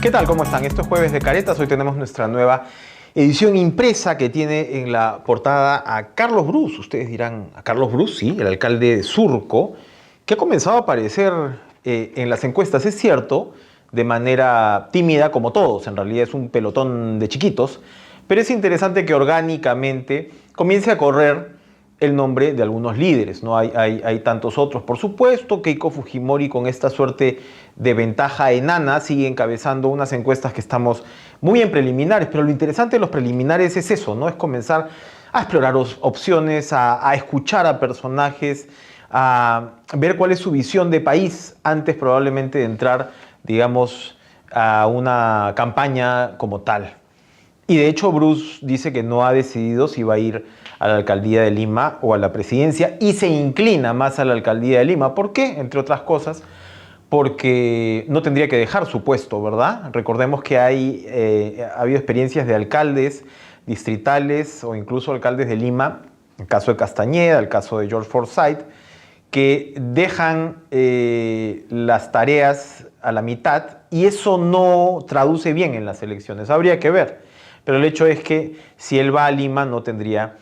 ¿Qué tal? ¿Cómo están? Esto es Jueves de Caretas. Hoy tenemos nuestra nueva edición impresa que tiene en la portada a Carlos Brus. Ustedes dirán, ¿a Carlos Brus? Sí, el alcalde de Surco, que ha comenzado a aparecer en las encuestas, es cierto, de manera tímida, como todos. En realidad es un pelotón de chiquitos, pero es interesante que orgánicamente comience a correr el nombre de algunos líderes, ¿no? Hay tantos otros, por supuesto. Keiko Fujimori, con esta suerte de ventaja enana, sigue encabezando unas encuestas que estamos muy en preliminares, pero lo interesante de los preliminares es eso, ¿no? Es comenzar a explorar opciones, a escuchar a personajes, a ver cuál es su visión de país antes probablemente de entrar, digamos, a una campaña como tal. Y de hecho Brus dice que no ha decidido si va a ir a la alcaldía de Lima o a la presidencia, y se inclina más a la alcaldía de Lima. ¿Por qué? Entre otras cosas, porque no tendría que dejar su puesto, ¿verdad? Recordemos que ha habido experiencias de alcaldes distritales o incluso alcaldes de Lima, el caso de Castañeda, el caso de George Forsyth, que dejan las tareas a la mitad y eso no traduce bien en las elecciones. Habría que ver. Pero el hecho es que si él va a Lima no tendría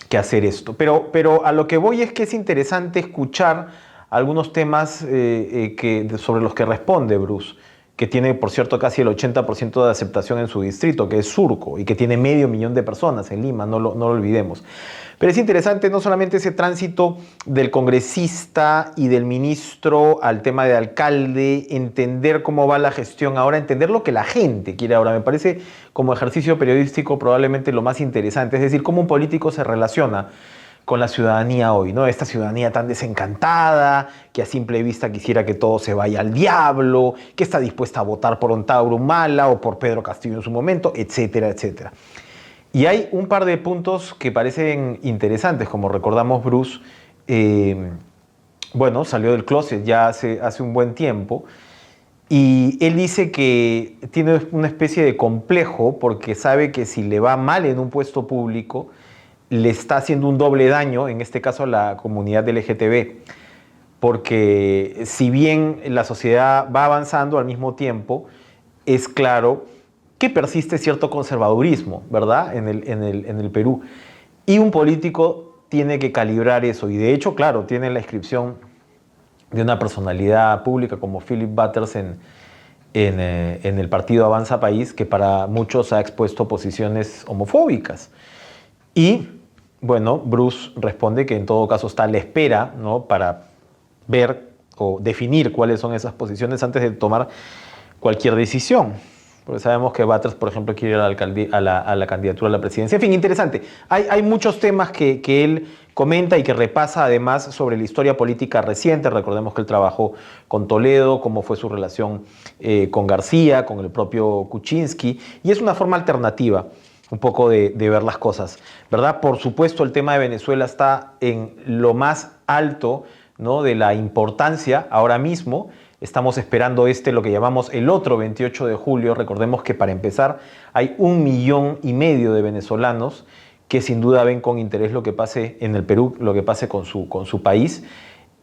que hacer esto. Pero a lo que voy es que es interesante escuchar algunos temas sobre los que responde Brus, que tiene, por cierto, casi el 80% de aceptación en su distrito, que es Surco, y que tiene 500.000 de personas en Lima, no lo olvidemos. Pero es interesante no solamente ese tránsito del congresista y del ministro al tema de alcalde, entender cómo va la gestión ahora, entender lo que la gente quiere ahora. Me parece como ejercicio periodístico probablemente lo más interesante, es decir, cómo un político se relaciona con la ciudadanía hoy, ¿no? Esta ciudadanía tan desencantada, que a simple vista quisiera que todo se vaya al diablo, que está dispuesta a votar por Ontauro Humala o por Pedro Castillo en su momento, etcétera, etcétera. Y hay un par de puntos que parecen interesantes, como recordamos Brus, salió del closet ya hace un buen tiempo, y él dice que tiene una especie de complejo porque sabe que si le va mal en un puesto público, le está haciendo un doble daño, en este caso a la comunidad LGTB, porque si bien la sociedad va avanzando al mismo tiempo, es claro que persiste cierto conservadurismo, ¿verdad?, en el Perú. Y un político tiene que calibrar eso, y de hecho, claro, tiene la inscripción de una personalidad pública como Philip Butters en el partido Avanza País, que para muchos ha expuesto posiciones homofóbicas. Y bueno, Brus responde que en todo caso está a la espera, ¿no?, para ver o definir cuáles son esas posiciones antes de tomar cualquier decisión. Porque sabemos que Butters, por ejemplo, quiere ir a la candidatura a la presidencia. En fin, interesante. Hay muchos temas que él comenta y que repasa además sobre la historia política reciente. Recordemos que él trabajó con Toledo, cómo fue su relación con García, con el propio Kuczynski, y es una forma alternativa un poco de ver las cosas, ¿verdad? Por supuesto, el tema de Venezuela está en lo más alto, ¿no?, de la importancia ahora mismo. Estamos esperando lo que llamamos el otro 28 de julio. Recordemos que para empezar hay 1,5 millones de venezolanos que sin duda ven con interés lo que pase en el Perú, lo que pase con su país,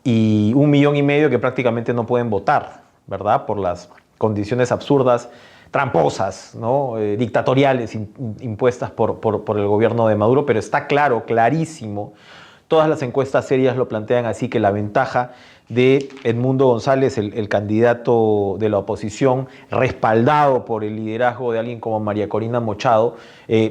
y 1,5 millones que prácticamente no pueden votar, ¿verdad?, por las condiciones absurdas, tramposas, ¿no?, dictatoriales impuestas por el gobierno de Maduro. Pero está claro, clarísimo, todas las encuestas serias lo plantean así, que la ventaja de Edmundo González, el candidato de la oposición, respaldado por el liderazgo de alguien como María Corina Machado, le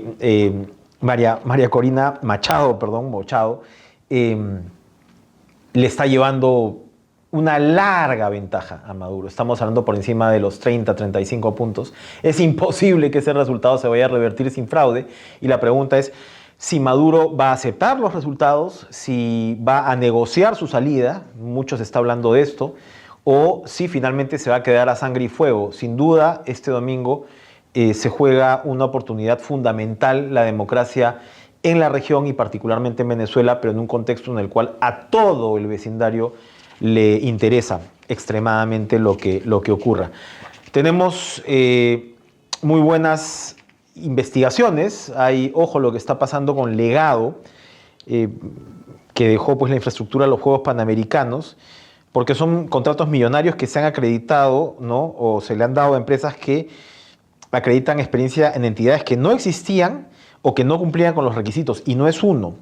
está llevando una larga ventaja a Maduro. Estamos hablando por encima de los 35 puntos. Es imposible que ese resultado se vaya a revertir sin fraude. Y la pregunta es si Maduro va a aceptar los resultados, si va a negociar su salida, mucho se está hablando de esto, o si finalmente se va a quedar a sangre y fuego. Sin duda, este domingo se juega una oportunidad fundamental, la democracia en la región y particularmente en Venezuela, pero en un contexto en el cual a todo el vecindario le interesa extremadamente lo que ocurra. Tenemos muy buenas investigaciones. Ojo lo que está pasando con Legado, que dejó pues la infraestructura de los Juegos Panamericanos, porque son contratos millonarios que se han acreditado, ¿no? O se le han dado a empresas que acreditan experiencia en entidades que no existían o que no cumplían con los requisitos. Y no es uno,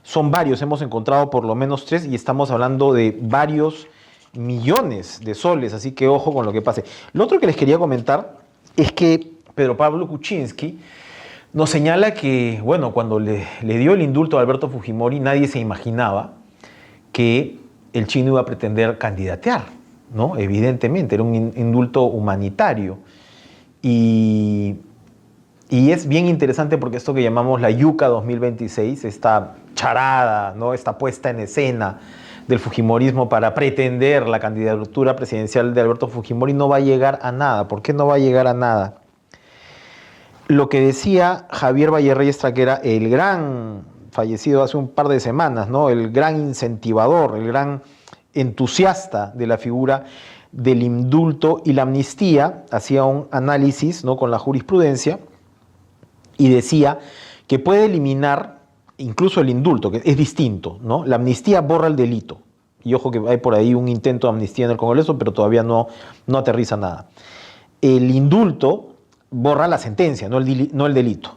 son varios. Hemos encontrado por lo menos 3 y estamos hablando de varios millones de soles. Así que ojo con lo que pase. Lo otro que les quería comentar es que Pedro Pablo Kuczynski nos señala que, bueno, cuando le dio el indulto a Alberto Fujimori, nadie se imaginaba que el chino iba a pretender candidatear, ¿no? Evidentemente, era un indulto humanitario. Y es bien interesante porque esto que llamamos la Yuca 2026, esta charada, ¿no? Esta puesta en escena del fujimorismo para pretender la candidatura presidencial de Alberto Fujimori no va a llegar a nada. ¿Por qué no va a llegar a nada? Lo que decía Javier Vallerreyestra, que era el gran fallecido hace un par de semanas, ¿no? El gran incentivador, el gran entusiasta de la figura del indulto y la amnistía, hacía un análisis, ¿no? Con la jurisprudencia y decía que puede eliminar incluso el indulto, que es distinto, ¿no? La amnistía borra el delito. Y ojo que hay por ahí un intento de amnistía en el Congreso, pero todavía no aterriza nada. El indulto borra la sentencia, no el delito.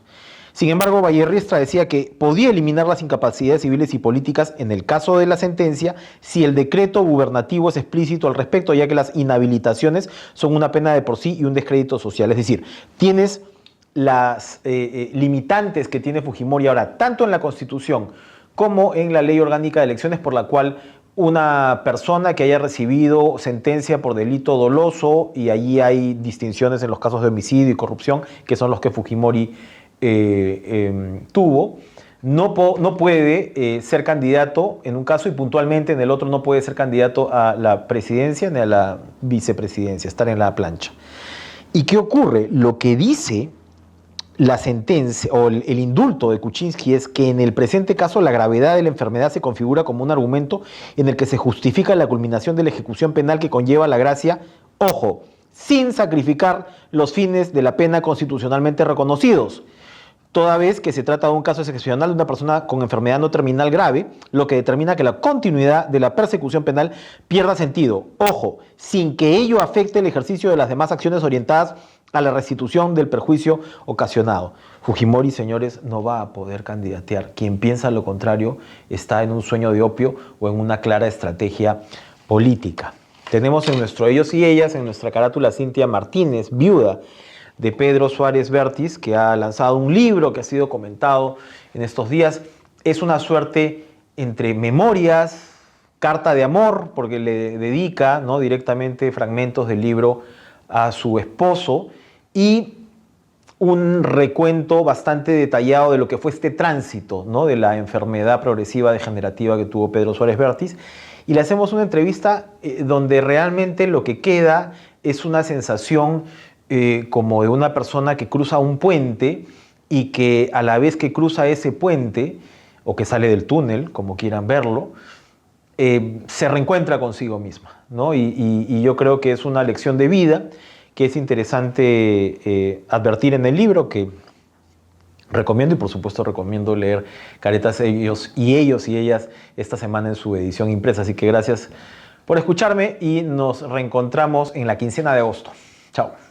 Sin embargo, Vallerreyestra decía que podía eliminar las incapacidades civiles y políticas en el caso de la sentencia si el decreto gubernativo es explícito al respecto, ya que las inhabilitaciones son una pena de por sí y un descrédito social. Es decir, tienes las limitantes que tiene Fujimori ahora, tanto en la Constitución como en la Ley Orgánica de Elecciones, por la cual una persona que haya recibido sentencia por delito doloso, y allí hay distinciones en los casos de homicidio y corrupción, que son los que Fujimori tuvo, no puede ser candidato en un caso y puntualmente en el otro no puede ser candidato a la presidencia ni a la vicepresidencia, estar en la plancha. ¿Y qué ocurre? Lo que dice la sentencia o el indulto de Kuczynski es que en el presente caso la gravedad de la enfermedad se configura como un argumento en el que se justifica la culminación de la ejecución penal que conlleva la gracia, ojo, sin sacrificar los fines de la pena constitucionalmente reconocidos, toda vez que se trata de un caso excepcional de una persona con enfermedad no terminal grave, lo que determina que la continuidad de la persecución penal pierda sentido, ojo, sin que ello afecte el ejercicio de las demás acciones orientadas a la restitución del perjuicio ocasionado. Fujimori, señores, no va a poder candidatear. Quien piensa lo contrario está en un sueño de opio o en una clara estrategia política. Tenemos en nuestro Ellos y Ellas, en nuestra carátula, Cintia Martínez, viuda de Pedro Suárez Vértiz, que ha lanzado un libro que ha sido comentado en estos días. Es una suerte entre memorias, carta de amor, porque le dedica, ¿no?, directamente fragmentos del libro a su esposo, y un recuento bastante detallado de lo que fue este tránsito, ¿no?, de la enfermedad progresiva degenerativa que tuvo Pedro Suárez Vértiz. Y le hacemos una entrevista donde realmente lo que queda es una sensación como de una persona que cruza un puente y que a la vez que cruza ese puente, o que sale del túnel, como quieran verlo, se reencuentra consigo misma, ¿no? Y yo creo que es una lección de vida que es interesante advertir en el libro, que recomiendo, y por supuesto recomiendo leer Caretas Ellos y Ellas esta semana en su edición impresa. Así que gracias por escucharme y nos reencontramos en la quincena de agosto. Chao.